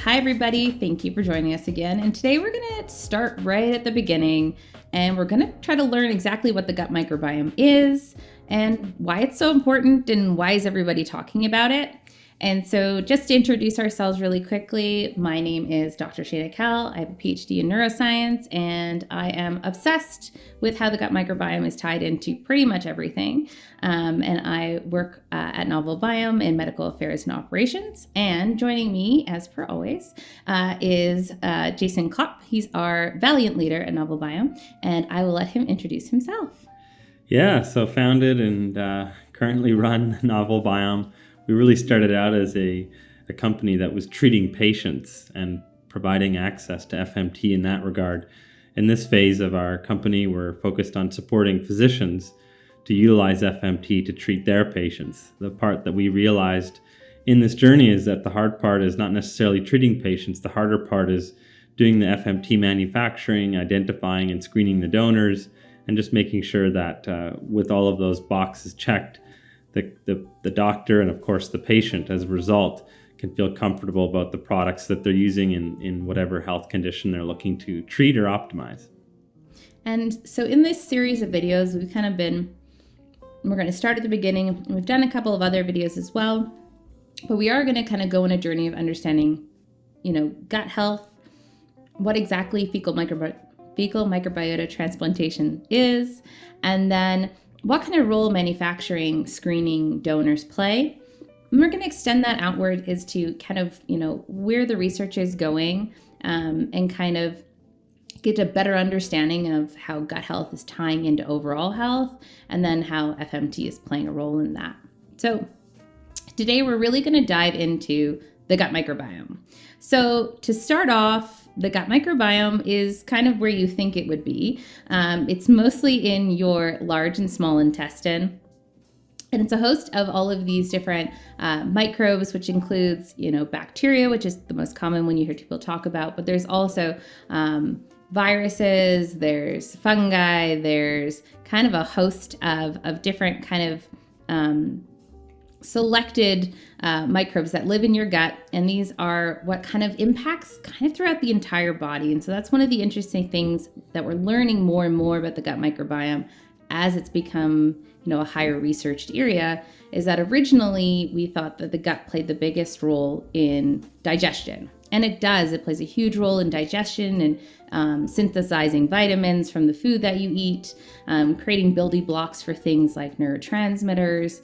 Hi, everybody. Thank you for joining us again. And today we're going to start right at the beginning, and we're going to try to learn exactly what the gut microbiome is and why it's so important and why is everybody talking about it. And so just to introduce ourselves really quickly, my name is Dr. Shaina Cahill. I have a PhD in neuroscience, and I am obsessed with how the gut microbiome is tied into pretty much everything. And I work at Novel Biome in medical affairs and operations. And joining me, as per always, is Jason Klopp. He's our valiant leader at Novel Biome, and I will let him introduce himself. Yeah, so founded and currently run Novel Biome. We really started out as a company that was treating patients and providing access to a-FMT in that regard. In this phase of our company, we're focused on supporting physicians to utilize a-FMT to treat their patients. The part that we realized in this journey is that the hard part is not necessarily treating patients. The harder part is doing the a-FMT manufacturing, identifying and screening the donors, and just making sure that with all of those boxes checked, the doctor and, of course, the patient, as a result, can feel comfortable about the products that they're using in whatever health condition they're looking to treat or optimize. And so in this series of videos, we're going to start at the beginning, and we've done a couple of other videos as well, but we are going to kind of go on a journey of understanding, gut health, what exactly fecal microbiota transplantation is, and then what kind of role manufacturing screening donors play. And we're going to extend that outward as to kind of, where the research is going and kind of get a better understanding of how gut health is tying into overall health, and then how a-FMT is playing a role in that. So today we're really going to dive into the gut microbiome. So to start off, the gut microbiome is kind of where you think it would be. It's mostly in your large and small intestine. And it's a host of all of these different microbes, which includes, bacteria, which is the most common when you hear people talk about. But there's also viruses, there's fungi, there's kind of a host of different kind of selected microbes that live in your gut, and these are what kind of impacts kind of throughout the entire body. And so that's one of the interesting things that we're learning more and more about the gut microbiome as it's become, a higher researched area, is that originally we thought that the gut played the biggest role in digestion. And it does. It plays a huge role in digestion and synthesizing vitamins from the food that you eat, creating building blocks for things like neurotransmitters.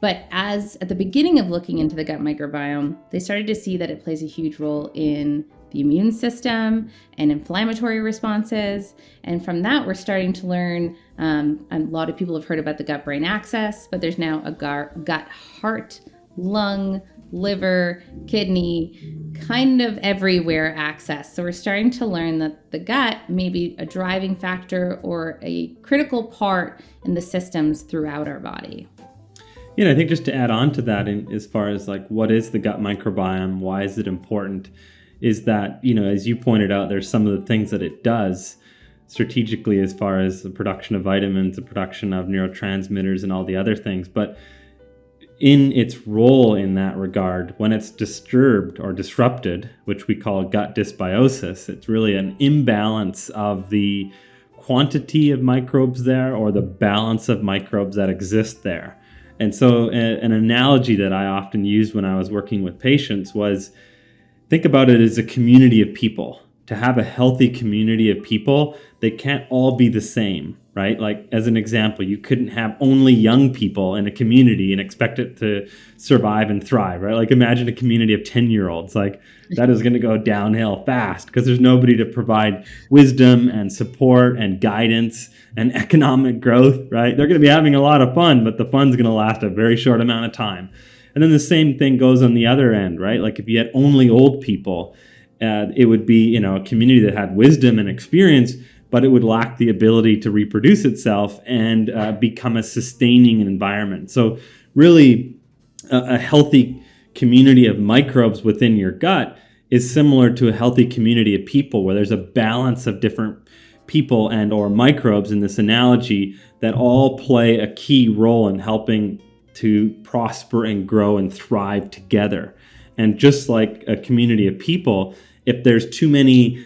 But as at the beginning of looking into the gut microbiome, they started to see that it plays a huge role in the immune system and inflammatory responses. And from that, we're starting to learn, a lot of people have heard about the gut-brain axis, but there's now a gut, heart, lung, liver, kidney, kind of everywhere access. So we're starting to learn that the gut may be a driving factor or a critical part in the systems throughout our body. I think just to add on to that, as far as like what is the gut microbiome, why is it important, is that, as you pointed out, there's some of the things that it does strategically as far as the production of vitamins, the production of neurotransmitters and all the other things. But in its role in that regard, when it's disturbed or disrupted, which we call gut dysbiosis, it's really an imbalance of the quantity of microbes there or the balance of microbes that exist there. And so an analogy that I often used when I was working with patients was, think about it as a community of people. To have a healthy community of people, they can't all be the same, right? Like, as an example, you couldn't have only young people in a community and expect it to survive and thrive, right? Like, imagine a community of 10-year-olds. Like, that is going to go downhill fast because there's nobody to provide wisdom and support and guidance and economic growth, right? They're going to be having a lot of fun, but the fun's going to last a very short amount of time. And then the same thing goes on the other end, right? Like, if you had only old people, it would be, a community that had wisdom and experience, but it would lack the ability to reproduce itself and become a sustaining environment. So really, a healthy community of microbes within your gut is similar to a healthy community of people, where there's a balance of different people and or microbes in this analogy that all play a key role in helping to prosper and grow and thrive together. And just like a community of people, if there's too many,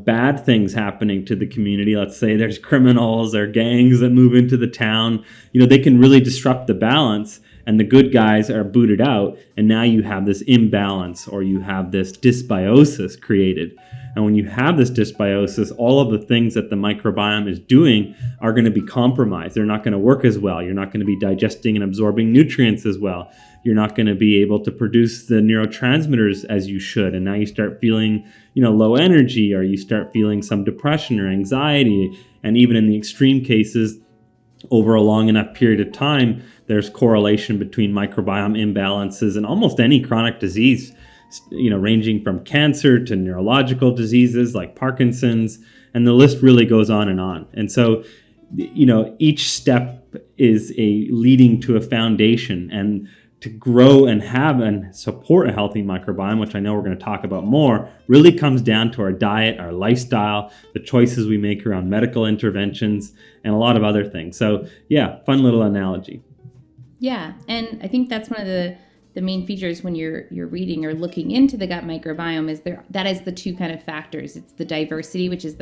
bad things happening to the community, let's say there's criminals or gangs that move into the town, they can really disrupt the balance, and the good guys are booted out. And now you have this imbalance, or you have this dysbiosis created. And when you have this dysbiosis, all of the things that the microbiome is doing are going to be compromised. They're not going to work as well. You're not going to be digesting and absorbing nutrients as well. You're not going to be able to produce the neurotransmitters as you should. And now you start feeling, low energy, or you start feeling some depression or anxiety. And even in the extreme cases, over a long enough period of time, there's correlation between microbiome imbalances and almost any chronic disease, ranging from cancer to neurological diseases like Parkinson's, and the list really goes on and on. And so, each step is leading to a foundation, and to grow and have and support a healthy microbiome, which I know we're going to talk about more, really comes down to our diet, our lifestyle, the choices we make around medical interventions, and a lot of other things. So yeah, fun little analogy. Yeah, and I think that's one of the main features when you're reading or looking into the gut microbiome that is the two kind of factors. It's the diversity, which is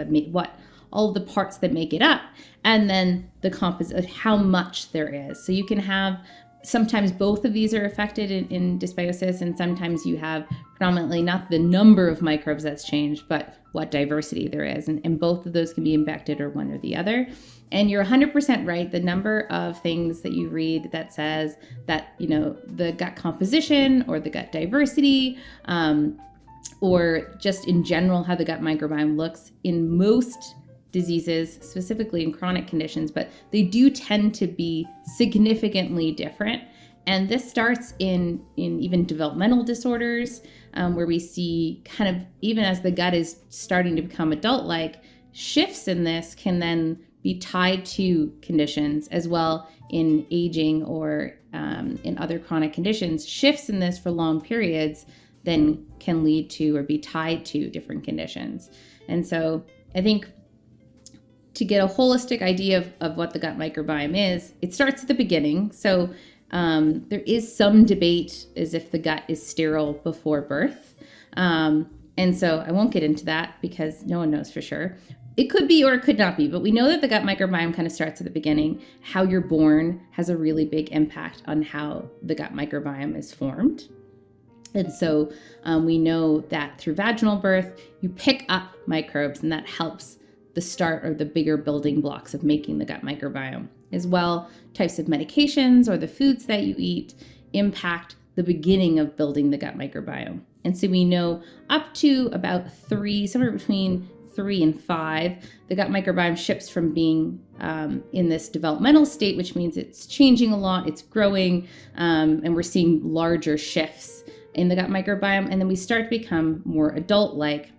all of the parts that make it up, and then the composite, how much there is. So you can have sometimes both of these are affected in dysbiosis, and sometimes you have predominantly not the number of microbes that's changed, but what diversity there is. And both of those can be impacted, or one or the other. And you're 100% right. The number of things that you read that says that, the gut composition or the gut diversity, or just in general how the gut microbiome looks in most diseases, specifically in chronic conditions, but they do tend to be significantly different. And this starts in even developmental disorders, where we see kind of, even as the gut is starting to become adult-like, shifts in this can then be tied to conditions as well in aging, or in other chronic conditions. Shifts in this for long periods then can lead to or be tied to different conditions. And so I think to get a holistic idea of what the gut microbiome is, it starts at the beginning. So there is some debate as if the gut is sterile before birth. And so I won't get into that because no one knows for sure. It could be or it could not be, but we know that the gut microbiome kind of starts at the beginning. How you're born has a really big impact on how the gut microbiome is formed. And so we know that through vaginal birth, you pick up microbes, and that helps the start or the bigger building blocks of making the gut microbiome. As well, types of medications or the foods that you eat impact the beginning of building the gut microbiome. And so we know up to about somewhere between 3 and 5, the gut microbiome shifts from being in this developmental state, which means it's changing a lot, it's growing, and we're seeing larger shifts in the gut microbiome. And then we start to become more adult-like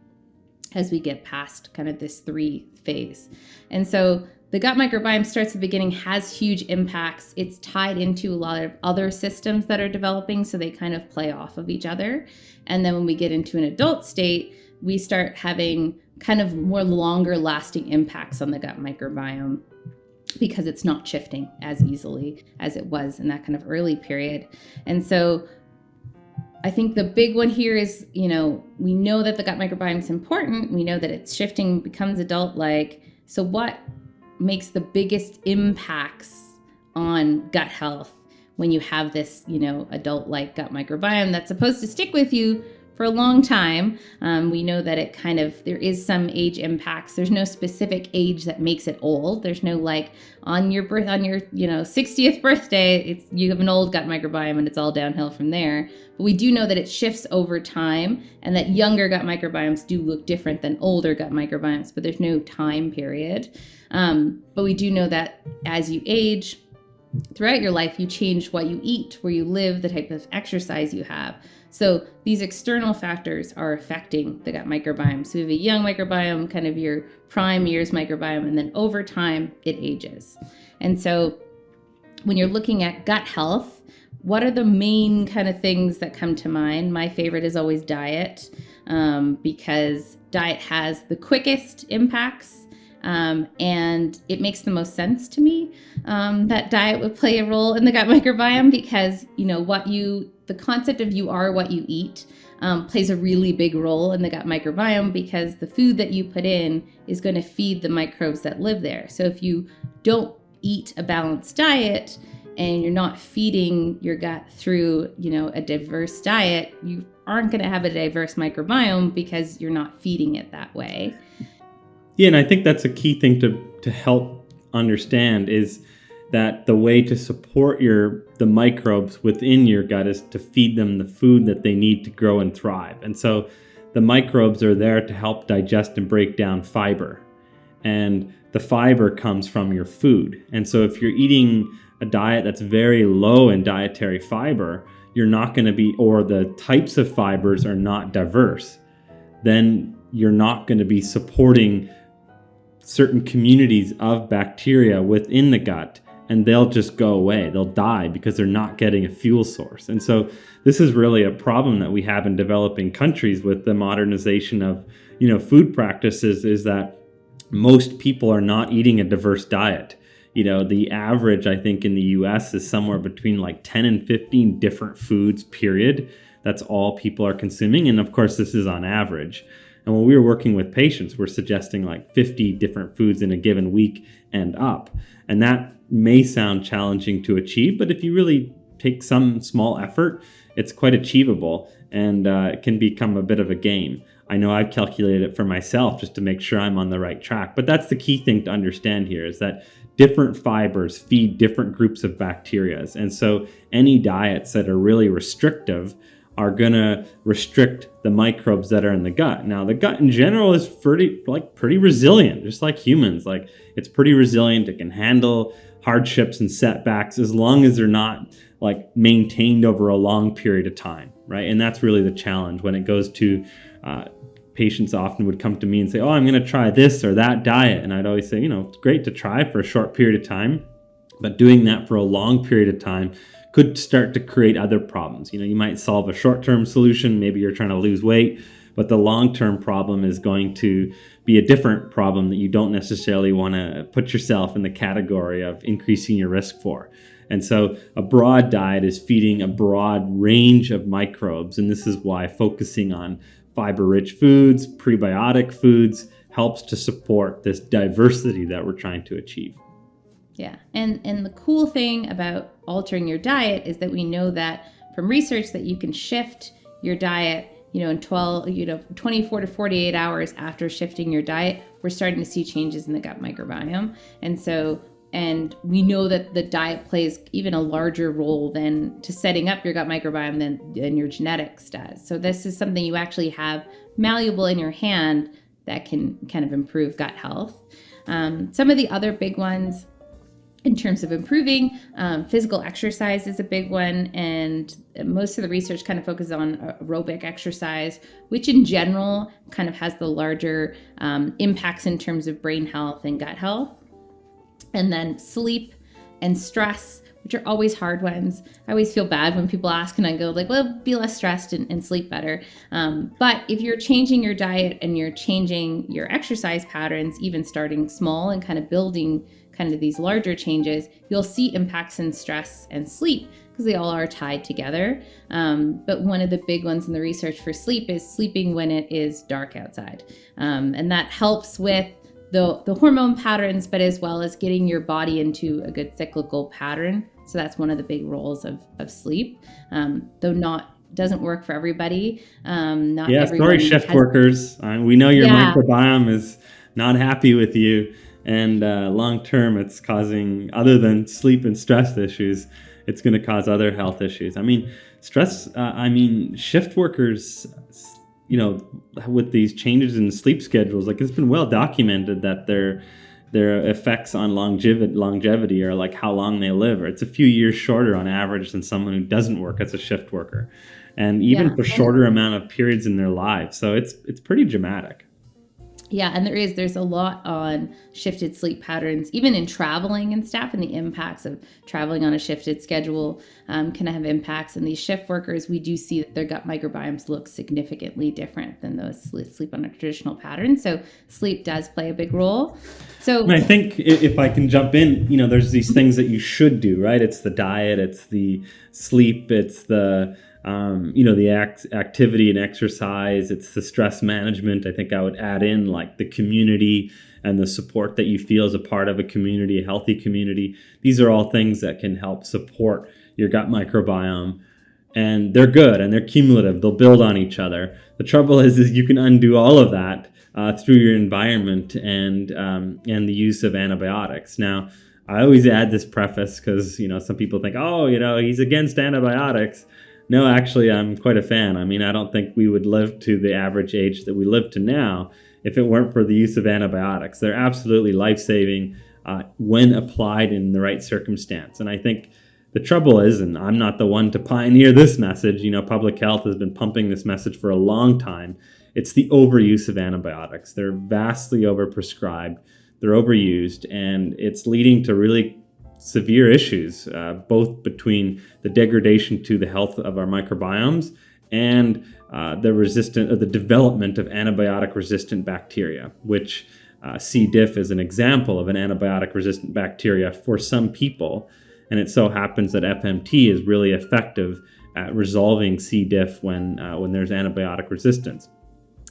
as we get past kind of this 3 phase. And so the gut microbiome starts at the beginning, has huge impacts. It's tied into a lot of other systems that are developing, so they kind of play off of each other. And then when we get into an adult state, we start having kind of more longer lasting impacts on the gut microbiome, because it's not shifting as easily as it was in that kind of early period. And so I think the big one here is, we know that the gut microbiome is important. We know that it's shifting, becomes adult-like. So what makes the biggest impacts on gut health when you have this, adult-like gut microbiome that's supposed to stick with you for a long time? We know that there is some age impacts. There's no specific age that makes it old. There's no on your 60th birthday, you have an old gut microbiome and it's all downhill from there. But we do know that it shifts over time, and that younger gut microbiomes do look different than older gut microbiomes, but there's no time period. But we do know that as you age, throughout your life, you change what you eat, where you live, the type of exercise you have. So these external factors are affecting the gut microbiome. So we have a young microbiome, kind of your prime years microbiome, and then over time it ages. And so when you're looking at gut health, what are the main kind of things that come to mind? My favorite is always diet, because diet has the quickest impacts. And it makes the most sense to me that diet would play a role in the gut microbiome, because the concept of you are what you eat plays a really big role in the gut microbiome, because the food that you put in is going to feed the microbes that live there. So if you don't eat a balanced diet and you're not feeding your gut through, a diverse diet, you aren't going to have a diverse microbiome because you're not feeding it that way. Yeah, and I think that's a key thing to help understand, is that the way to support the microbes within your gut is to feed them the food that they need to grow and thrive. And so the microbes are there to help digest and break down fiber. And the fiber comes from your food. And so if you're eating a diet that's very low in dietary fiber, you're not going to be, or the types of fibers are not diverse, then you're not going to be supporting certain communities of bacteria within the gut, and they'll just go away. They'll die because they're not getting a fuel source. And so this is really a problem that we have in developing countries with the modernization of, food practices, is that most people are not eating a diverse diet. The average, I think, in the US is somewhere between like 10 and 15 different foods, period. That's all people are consuming. And of course, this is on average. And when we were working with patients, we're suggesting like 50 different foods in a given week and up. And that may sound challenging to achieve, but if you really take some small effort, it's quite achievable, and it can become a bit of a game. I know I've calculated it for myself just to make sure I'm on the right track. But that's the key thing to understand here, is that different fibers feed different groups of bacteria. And so any diets that are really restrictive are going to restrict the microbes that are in the gut. Now, the gut in general is pretty resilient, just like humans. Like, it's pretty resilient. It can handle hardships and setbacks as long as they're not like maintained over a long period of time, right? And that's really the challenge when it goes to patients often would come to me and say, oh, I'm going to try this or that diet. And I'd always say, it's great to try for a short period of time, but doing that for a long period of time could start to create other problems. You might solve a short-term solution. Maybe you're trying to lose weight, but the long-term problem is going to be a different problem that you don't necessarily want to put yourself in the category of increasing your risk for. And so a broad diet is feeding a broad range of microbes. And this is why focusing on fiber-rich foods, prebiotic foods, helps to support this diversity that we're trying to achieve. Yeah. And the cool thing about altering your diet is that we know that from research that you can shift your diet, in 24 to 48 hours after shifting your diet, we're starting to see changes in the gut microbiome. And we know that the diet plays even a larger role to setting up your gut microbiome than your genetics does. So this is something you actually have malleable in your hand that can kind of improve gut health. Some of the other big ones in terms of improving, physical exercise is a big one. And most of the research kind of focuses on aerobic exercise, which in general kind of has the larger impacts in terms of brain health and gut health. And then sleep and stress, which are always hard ones. I always feel bad when people ask and I go like, well, be less stressed and sleep better. But if you're changing your diet and you're changing your exercise patterns, even starting small and kind of building kind of these larger changes, you'll see impacts in stress and sleep because they all are tied together. But one of the big ones in the research for sleep is sleeping when it is dark outside. And that helps with the hormone patterns, but as well as getting your body into a good cyclical pattern. So that's one of the big roles of sleep, though doesn't work for everybody. Sorry, shift workers. We know your microbiome is not happy with you, and long term, it's causing, other than sleep and stress issues, it's going to cause other health issues. Shift workers, with these changes in sleep schedules, like, it's been well documented that their effects on longevity are like how long they live, or it's a few years shorter on average than someone who doesn't work as a shift worker, and even for shorter amount of periods in their lives. So it's pretty dramatic. Yeah, and there's a lot on shifted sleep patterns, even in traveling and stuff, and the impacts of traveling on a shifted schedule can have impacts. And these shift workers, we do see that their gut microbiomes look significantly different than those sleep on a traditional pattern. So sleep does play a big role. So, and I think if I can jump in, there's these things that you should do, right? It's the diet, it's the sleep, it's the the activity and exercise, it's the stress management. I think I would add in like the community and the support that you feel as a part of a community, a healthy community. These are all things that can help support your gut microbiome. And they're good and they're cumulative. They'll build on each other. The trouble is you can undo all of that through your environment and the use of antibiotics. Now, I always add this preface because some people think, he's against antibiotics. No, actually, I'm quite a fan. I mean, I don't think we would live to the average age that we live to now if it weren't for the use of antibiotics. They're absolutely life-saving when applied in the right circumstance. And I think the trouble is, and I'm not the one to pioneer this message, public health has been pumping this message for a long time. It's the overuse of antibiotics. They're vastly overprescribed, they're overused, and it's leading to really severe issues, both between the degradation to the health of our microbiomes and the development of antibiotic-resistant bacteria, which C. diff is an example of an antibiotic-resistant bacteria for some people. And it so happens that a-FMT is really effective at resolving C. diff when there's antibiotic resistance.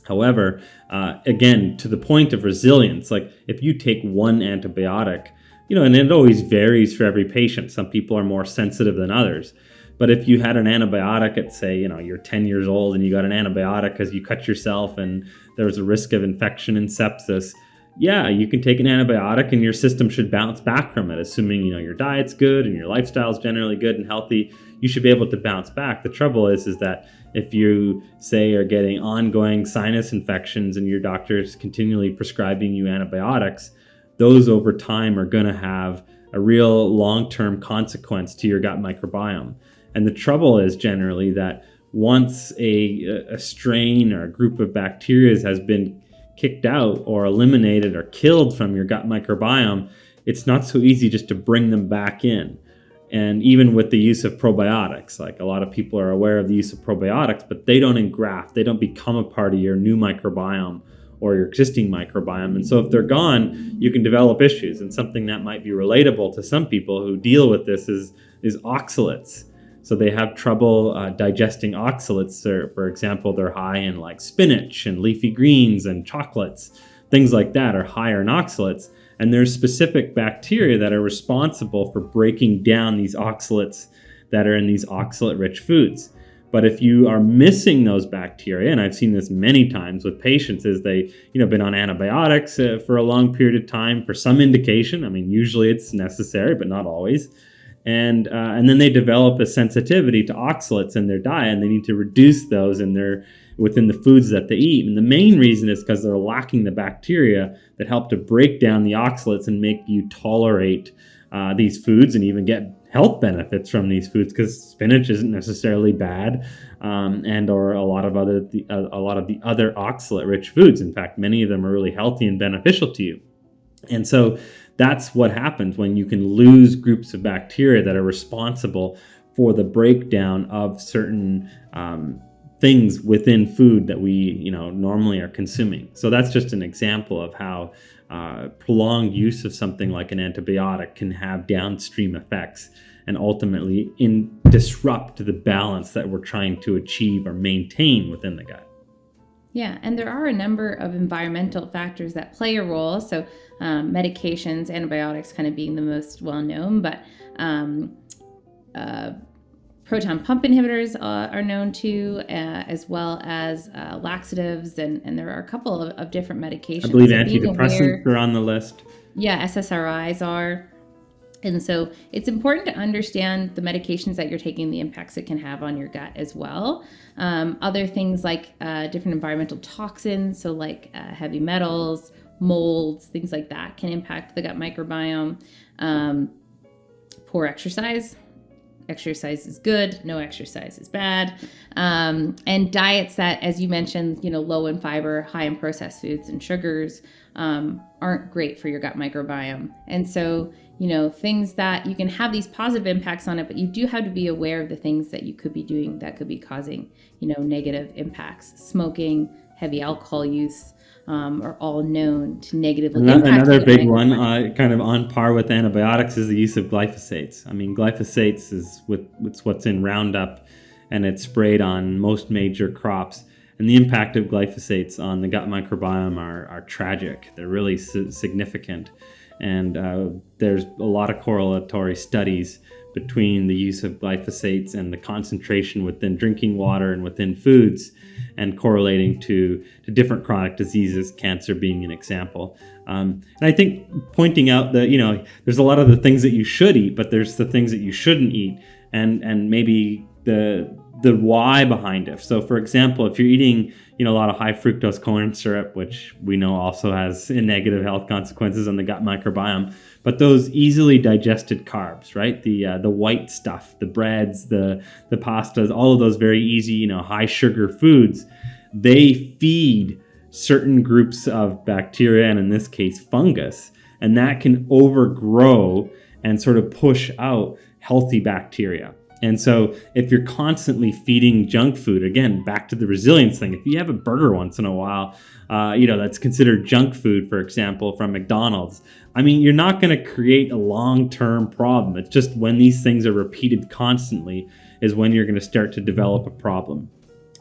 However, again, to the point of resilience, like if you take one antibiotic, and it always varies for every patient. Some people are more sensitive than others. But if you had an antibiotic at, say, you're 10 years old and you got an antibiotic because you cut yourself and there was a risk of infection and sepsis, yeah, you can take an antibiotic and your system should bounce back from it, assuming, your diet's good and your lifestyle's generally good and healthy. You should be able to bounce back. The trouble is that if you, say, are getting ongoing sinus infections and your doctor is continually prescribing you antibiotics, those over time are going to have a real long-term consequence to your gut microbiome. And the trouble is generally that once a strain or a group of bacteria has been kicked out or eliminated or killed from your gut microbiome, it's not so easy just to bring them back in. And even with the use of probiotics, like a lot of people are aware of the use of probiotics, but they don't engraft, they don't become a part of your new microbiome or your existing microbiome. And so if they're gone, you can develop issues. And something that might be relatable to some people who deal with this is oxalates. So they have trouble digesting oxalates. For example, they're high in like spinach and leafy greens and chocolates. Things like that are higher in oxalates. And there's specific bacteria that are responsible for breaking down these oxalates that are in these oxalate-rich foods. But if you are missing those bacteria, and I've seen this many times with patients, is they, been on antibiotics for a long period of time for some indication. I mean, usually it's necessary, but not always. And then they develop a sensitivity to oxalates in their diet, and they need to reduce those within the foods that they eat. And the main reason is because they're lacking the bacteria that help to break down the oxalates and make you tolerate these foods and even get health benefits from these foods, because spinach isn't necessarily bad, and or a lot of the other oxalate-rich foods. In fact, many of them are really healthy and beneficial to you. And so that's what happens when you can lose groups of bacteria that are responsible for the breakdown of certain things within food that we normally are consuming. So that's just an example of how prolonged use of something like an antibiotic can have downstream effects and ultimately disrupt the balance that we're trying to achieve or maintain within the gut. Yeah, and there are a number of environmental factors that play a role. So medications, antibiotics kind of being the most well-known, but proton pump inhibitors are known to, as well as laxatives, and there are a couple of different medications. I believe antidepressants are on the list. Yeah, SSRIs are. And so it's important to understand the medications that you're taking, the impacts it can have on your gut as well. Other things like different environmental toxins, so like heavy metals, molds, things like that can impact the gut microbiome. Poor exercise exercise is good, no exercise is bad. And diets that, as you mentioned, low in fiber, high in processed foods and sugars, aren't great for your gut microbiome. And so, things that you can have these positive impacts on it, but you do have to be aware of the things that you could be doing that could be causing, negative impacts. Smoking, heavy alcohol use, are all known to negatively impact. Another big one, kind of on par with antibiotics, is the use of glyphosates. I mean, glyphosates is it's what's in Roundup, and it's sprayed on most major crops. And the impact of glyphosates on the gut microbiome are tragic. They're really significant. And there's a lot of correlatory studies between the use of glyphosates and the concentration within drinking water and within foods, and correlating to different chronic diseases, cancer being an example. And I think pointing out that, there's a lot of the things that you should eat, but there's the things that you shouldn't eat, and maybe the why behind it. So for example, if you're eating, a lot of high fructose corn syrup, which we know also has negative health consequences on the gut microbiome, but those easily digested carbs, right? The white stuff, the breads, the pastas, all of those very easy, high sugar foods, they feed certain groups of bacteria, and in this case, fungus, and that can overgrow and sort of push out healthy bacteria. And so if you're constantly feeding junk food, again, back to the resilience thing, if you have a burger once in a while, that's considered junk food, for example, from McDonald's, I mean, you're not going to create a long-term problem. It's just when these things are repeated constantly is when you're going to start to develop a problem.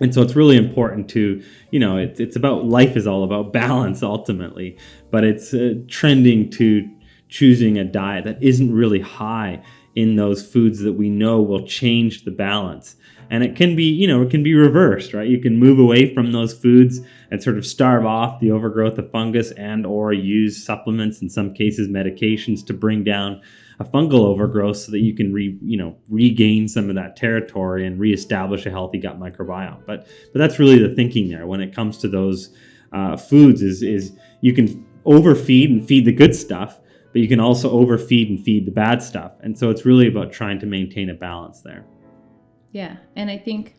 And so it's really important to, it's about, life is all about balance ultimately, but it's trending to choosing a diet that isn't really high in those foods that we know will change the balance. And it can be, it can be reversed, right? You can move away from those foods and sort of starve off the overgrowth of fungus, and or use supplements, in some cases medications, to bring down a fungal overgrowth so that you can regain some of that territory and reestablish a healthy gut microbiome. But that's really the thinking there when it comes to those foods is you can overfeed and feed the good stuff, but you can also overfeed and feed the bad stuff. And so it's really about trying to maintain a balance there. Yeah. And I think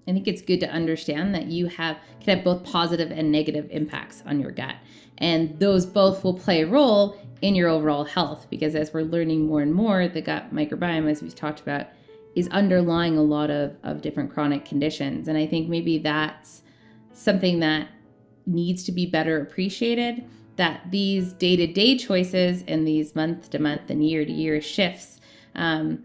it's good to understand that you can have both positive and negative impacts on your gut. And those both will play a role in your overall health, because as we're learning more and more, the gut microbiome, as we've talked about, is underlying a lot of different chronic conditions. And I think maybe that's something that needs to be better appreciated, that these day-to-day choices and these month-to-month and year-to-year shifts can,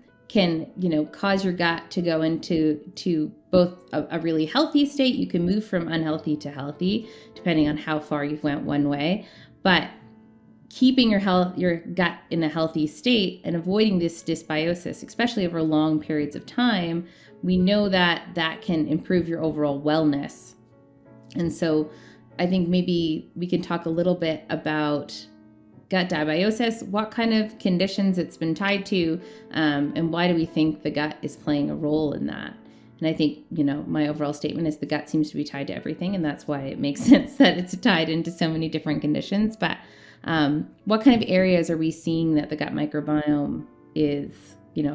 cause your gut to go into both a really healthy state. You can move from unhealthy to healthy, depending on how far you went one way. But keeping your gut in a healthy state and avoiding this dysbiosis, especially over long periods of time, we know that can improve your overall wellness. And so I think maybe we can talk a little bit about gut dysbiosis, what kind of conditions it's been tied to, and why do we think the gut is playing a role in that. And I think, my overall statement is the gut seems to be tied to everything, and that's why it makes sense that it's tied into so many different conditions. But what kind of areas are we seeing that the gut microbiome is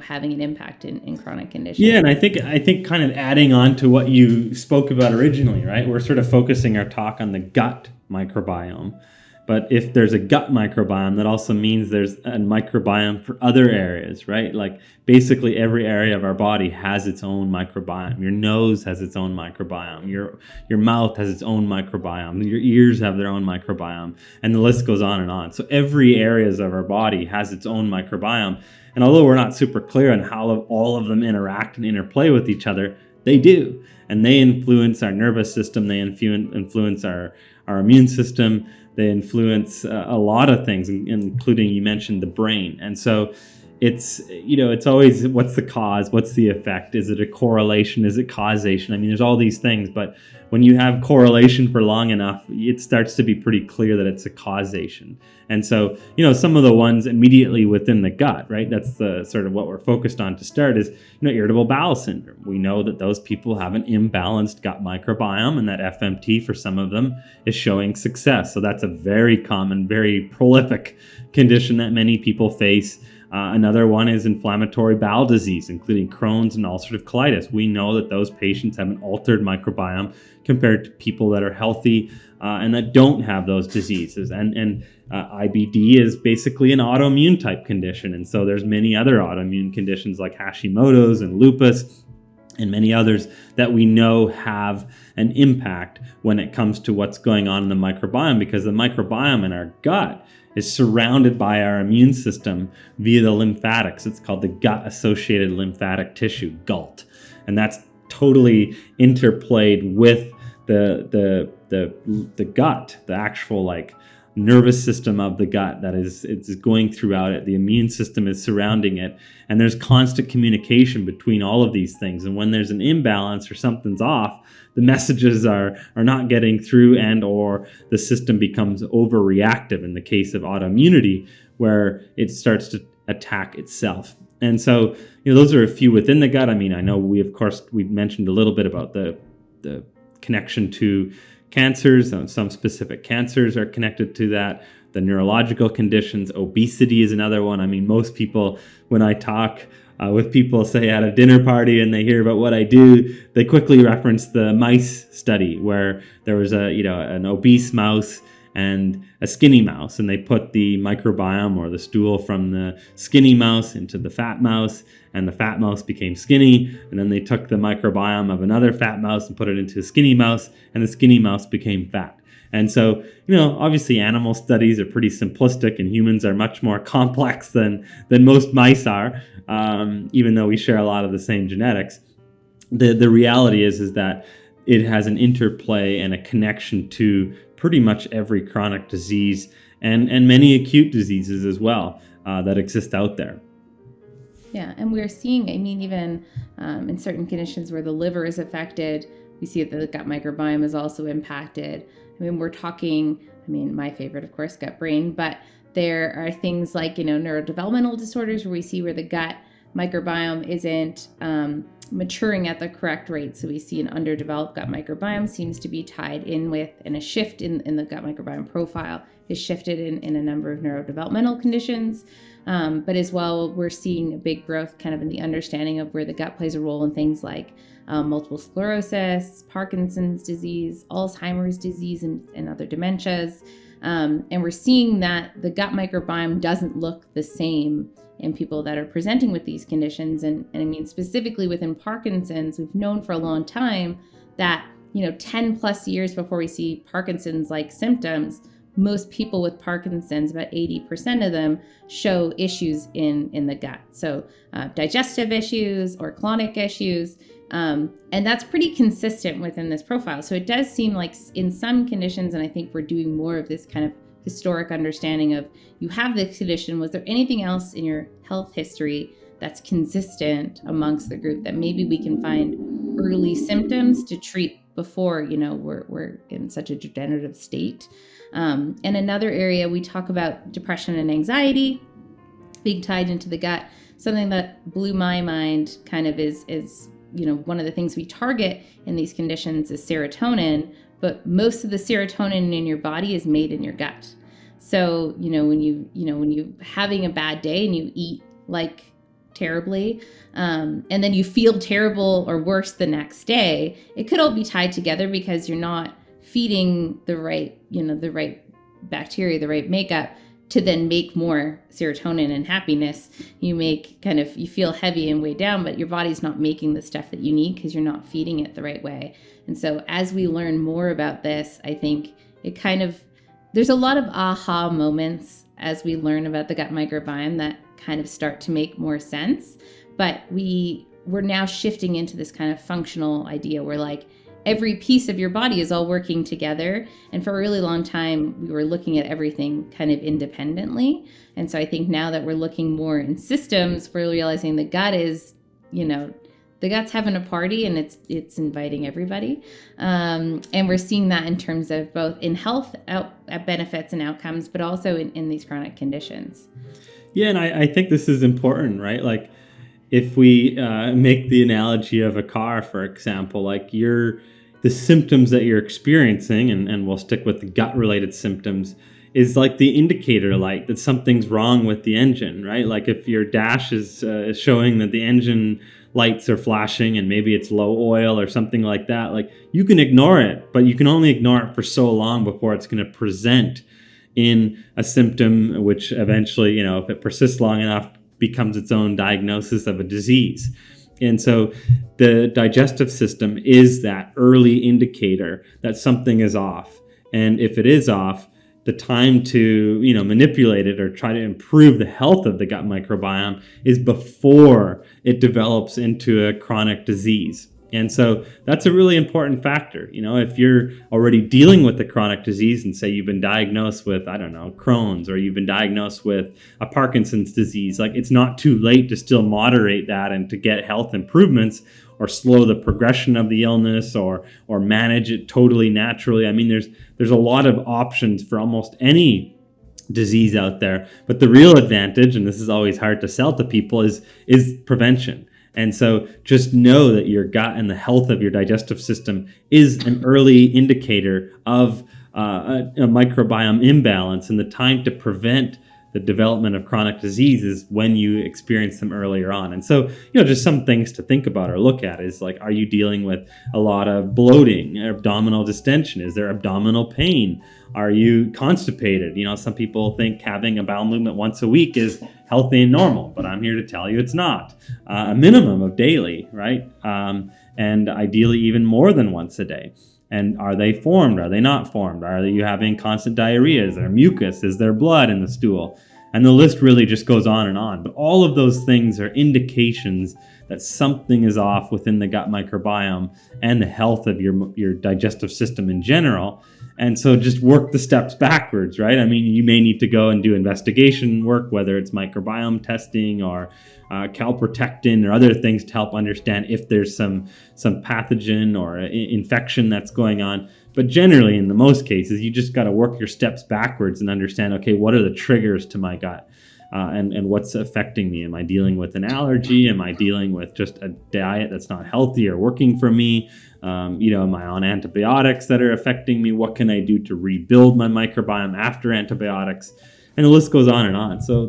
having an impact in chronic conditions? Yeah, and I think kind of adding on to what you spoke about originally, right? We're sort of focusing our talk on the gut microbiome. But if there's a gut microbiome, that also means there's a microbiome for other areas, right? Like basically every area of our body has its own microbiome. Your nose has its own microbiome. Your mouth has its own microbiome. Your ears have their own microbiome. And the list goes on and on. So every areas of our body has its own microbiome. And although we're not super clear on how all of them interact and interplay with each other, they do. And they influence our nervous system. They influence our immune system. They influence a lot of things, including, you mentioned, the brain. And so it's always, what's the cause? What's the effect? Is it a correlation? Is it causation? I mean, there's all these things, but when you have correlation for long enough, it starts to be pretty clear that it's a causation. And so, some of the ones immediately within the gut, right? That's the sort of what we're focused on to start is, irritable bowel syndrome. We know that those people have an imbalanced gut microbiome, and that a-FMT for some of them is showing success. So that's a very common, very prolific condition that many people face. Another one is inflammatory bowel disease, including Crohn's and ulcerative colitis. We know that those patients have an altered microbiome compared to people that are healthy and that don't have those diseases. And IBD is basically an autoimmune type condition. And so there's many other autoimmune conditions like Hashimoto's and lupus and many others that we know have an impact when it comes to what's going on in the microbiome, because the microbiome in our gut is surrounded by our immune system via the lymphatics. It's called the gut-associated lymphatic tissue, GALT. And that's totally interplayed with the gut, the actual like nervous system of the gut that it's going throughout it. The immune system is surrounding it, and there's constant communication between all of these things. And when there's an imbalance or something's off, the messages are not getting through, and or the system becomes overreactive in the case of autoimmunity, where it starts to attack itself. And so, those are a few within the gut. I mean, I know we've mentioned a little bit about the connection to cancers. Some specific cancers are connected to that. The neurological conditions, obesity is another one. I mean, most people, when I talk with people, say at a dinner party, and they hear about what I do, they quickly reference the mice study where there was an obese mouse and a skinny mouse, and they put the microbiome or the stool from the skinny mouse into the fat mouse, and the fat mouse became skinny, and then they took the microbiome of another fat mouse and put it into a skinny mouse, and the skinny mouse became fat. And so, obviously animal studies are pretty simplistic, and humans are much more complex than most mice are, even though we share a lot of the same genetics. The reality is that it has an interplay and a connection to pretty much every chronic disease and many acute diseases as well that exist out there. Yeah, and we're seeing, even in certain conditions where the liver is affected, we see that the gut microbiome is also impacted. We're talking, my favorite, of course, gut brain, but there are things like, neurodevelopmental disorders where we see where the gut microbiome isn't maturing at the correct rate. So we see an underdeveloped gut microbiome seems to be tied in with, and a shift in the gut microbiome profile is shifted in a number of neurodevelopmental conditions. But as well, we're seeing a big growth kind of in the understanding of where the gut plays a role in things like multiple sclerosis, Parkinson's disease, Alzheimer's disease, and other dementias. And we're seeing that the gut microbiome doesn't look the same in people that are presenting with these conditions. And specifically within Parkinson's, we've known for a long time that, 10 plus years before we see Parkinson's-like symptoms, most people with Parkinson's, about 80% of them, show issues in the gut. So digestive issues or colonic issues. And that's pretty consistent within this profile. So it does seem like in some conditions, and I think we're doing more of this kind of historic understanding of, you have this condition, was there anything else in your health history that's consistent amongst the group that maybe we can find early symptoms to treat before, we're in such a degenerative state. And another area we talk about depression and anxiety being tied into the gut. Something that blew my mind kind of is one of the things we target in these conditions is serotonin, but most of the serotonin in your body is made in your gut. So, when you having a bad day and you eat like terribly, and then you feel terrible or worse the next day, it could all be tied together because you're not feeding the right bacteria, the right makeup to then make more serotonin and happiness. You feel heavy and weighed down, but your body's not making the stuff that you need because you're not feeding it the right way. And so as we learn more about this, I think there's a lot of aha moments as we learn about the gut microbiome that kind of start to make more sense. But we're now shifting into this kind of functional idea where like every piece of your body is all working together. And for a really long time, we were looking at everything kind of independently. And so I think now that we're looking more in systems, we're realizing the gut is, the gut's having a party and it's inviting everybody. And we're seeing that in terms of both in health benefits and outcomes, but also in these chronic conditions. Yeah, and I think this is important, right? Like if we make the analogy of a car, for example, like the symptoms that you're experiencing, and we'll stick with the gut-related symptoms, is like the indicator light that something's wrong with the engine, right? Like if your dash is showing that the engine lights are flashing and maybe it's low oil or something like that, like you can ignore it, but you can only ignore it for so long before it's going to present in a symptom, which eventually, if it persists long enough, becomes its own diagnosis of a disease. And so the digestive system is that early indicator that something is off. And if it is off, the time to, manipulate it or try to improve the health of the gut microbiome is before it develops into a chronic disease. And so that's a really important factor. If you're already dealing with a chronic disease and say you've been diagnosed with, Crohn's, or you've been diagnosed with a Parkinson's disease, like it's not too late to still moderate that and to get health improvements or slow the progression of the illness or manage it totally naturally. I mean, there's a lot of options for almost any disease out there. But the real advantage, and this is always hard to sell to people, is prevention. And so just know that your gut and the health of your digestive system is an early indicator of a microbiome imbalance, and the time to prevent the development of chronic disease is when you experience them earlier on. And so, just some things to think about or look at is like, are you dealing with a lot of bloating, abdominal distension? Is there abdominal pain? Are you constipated? Some people think having a bowel movement once a week is healthy and normal, but I'm here to tell you it's not. A minimum of daily, right? And ideally even more than once a day. And are they formed? Are they not formed? Are you having constant diarrhea? Is there mucus? Is there blood in the stool? And the list really just goes on and on. But all of those things are indications that something is off within the gut microbiome and the health of your digestive system in general. And so just work the steps backwards, right? I mean, you may need to go and do investigation work, whether it's microbiome testing or calprotectin or other things to help understand if there's some pathogen or infection that's going on. But generally, in the most cases, you just got to work your steps backwards and understand, okay, what are the triggers to my gut? And what's affecting me? Am I dealing with an allergy? Am I dealing with just a diet that's not healthy or working for me? Am I on antibiotics that are affecting me? What can I do to rebuild my microbiome after antibiotics? And the list goes on and on. So,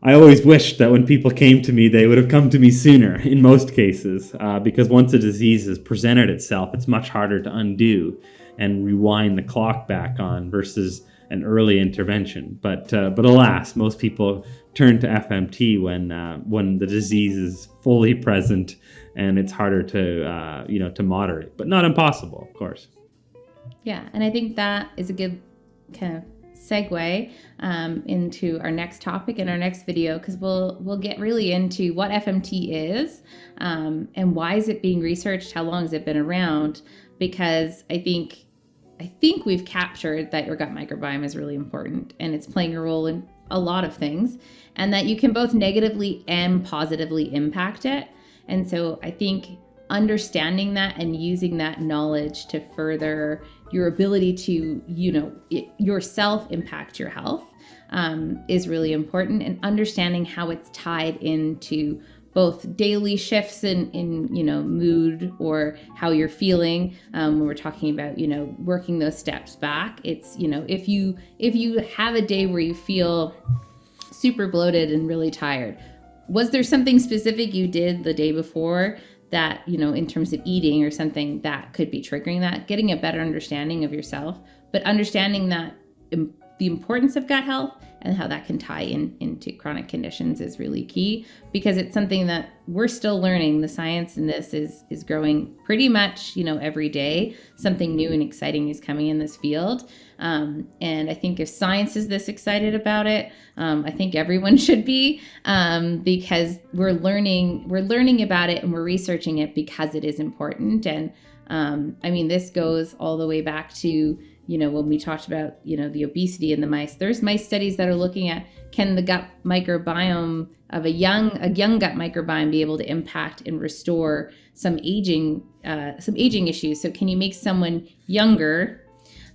I always wished that when people came to me, they would have come to me sooner in most cases, because once a disease has presented itself, it's much harder to undo and rewind the clock back on versus an early intervention. But alas, most people turn to FMT when the disease is fully present and it's harder to moderate, but not impossible, of course. Yeah, and I think that is a good kind of segue into our next topic in our next video, because we'll get really into what FMT is and why is it being researched, how long has it been around, because I think we've captured that your gut microbiome is really important and it's playing a role in a lot of things, and that you can both negatively and positively impact it. And so I think understanding that and using that knowledge to further your ability to, yourself impact your health is really important, and understanding how it's tied into both daily shifts in mood or how you're feeling. When we're talking about, working those steps back, it's, if you have a day where you feel super bloated and really tired, was there something specific you did the day before that, in terms of eating or something that could be triggering that? Getting a better understanding of yourself, but understanding that the importance of gut health and how that can tie into chronic conditions is really key, because it's something that we're still learning. The science in this is growing pretty much, every day. Something new and exciting is coming in this field. And I think if science is this excited about it, I think everyone should be, because we're learning about it and we're researching it because it is important. And this goes all the way back to, when we talked about, the obesity in the mice. There's mice studies that are looking at, can the gut microbiome of a young gut microbiome be able to impact and restore some aging issues? So can you make someone younger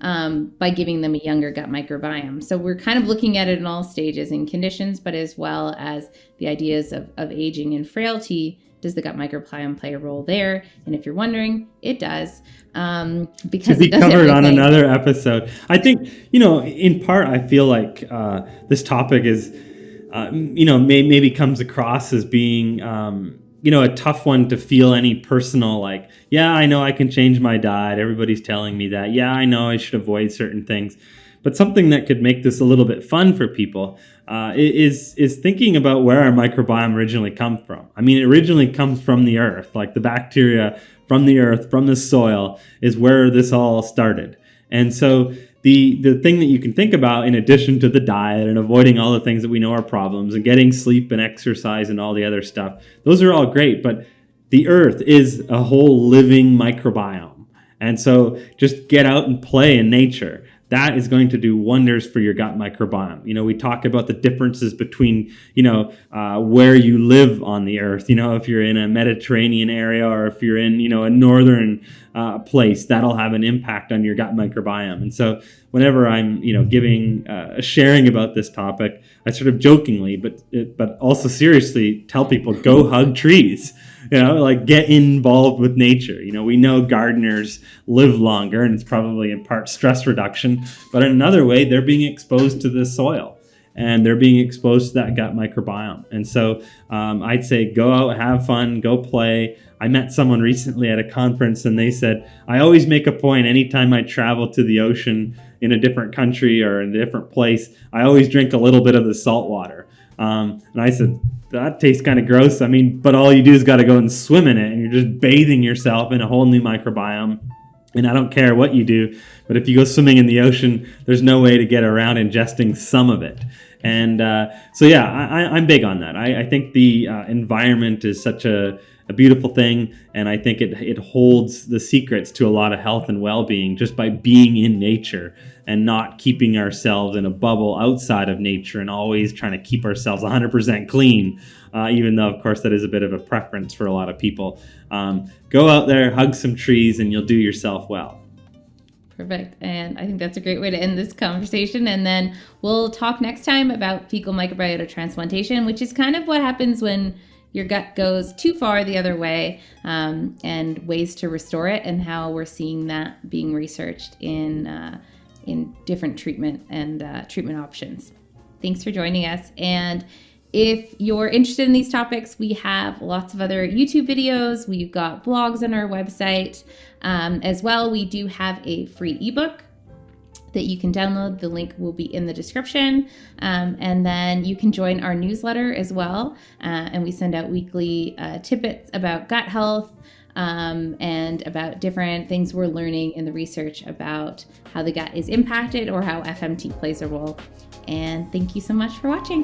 by giving them a younger gut microbiome? So we're kind of looking at it in all stages and conditions, but as well as the ideas of aging and frailty does the gut microbiome play a role there? And if you're wondering, it does. Because to be it does covered on everything. another episode. I think, in part, I feel like this topic is, maybe comes across as being, a tough one to feel any personal, like, yeah, I know I can change my diet. Everybody's telling me that. Yeah, I know I should avoid certain things. But something that could make this a little bit fun for people is thinking about where our microbiome originally comes from. I mean, it originally comes from the earth, like the bacteria from the earth, from the soil, is where this all started. And so the thing that you can think about, in addition to the diet and avoiding all the things that we know are problems and getting sleep and exercise and all the other stuff, those are all great. But the earth is a whole living microbiome. And so just get out and play in nature. That is going to do wonders for your gut microbiome. We talk about the differences between, where you live on the earth. If you're in a Mediterranean area or if you're in, a northern place, that'll have an impact on your gut microbiome. And so whenever I'm, sharing about this topic, I sort of jokingly, but also seriously tell people, go hug trees. Get involved with nature. We know gardeners live longer, and it's probably in part stress reduction, but in another way, they're being exposed to the soil and they're being exposed to that gut microbiome. And so I'd say go out, have fun, go play. I met someone recently at a conference and they said, I always make a point anytime I travel to the ocean in a different country or in a different place, I always drink a little bit of the salt water. And I said, that tastes kind of gross. I mean, but all you do is got to go and swim in it, and you're just bathing yourself in a whole new microbiome. And I don't care what you do, but if you go swimming in the ocean, there's no way to get around ingesting some of it. And I'm big on that. I think the environment is such a beautiful thing, and I think it holds the secrets to a lot of health and well-being just by being in nature and not keeping ourselves in a bubble outside of nature and always trying to keep ourselves 100% clean, even though, of course, that is a bit of a preference for a lot of people. Go out there, hug some trees, and you'll do yourself well. Perfect. And I think that's a great way to end this conversation. And then we'll talk next time about fecal microbiota transplantation, which is kind of what happens when your gut goes too far the other way, and ways to restore it, and how we're seeing that being researched in different treatment and treatment options. Thanks for joining us. And if you're interested in these topics, we have lots of other YouTube videos. We've got blogs on our website as well. We do have a free ebook that you can download. The link will be in the description. And then you can join our newsletter as well. And we send out weekly tidbits about gut health and about different things we're learning in the research about how the gut is impacted or how FMT plays a role. And thank you so much for watching.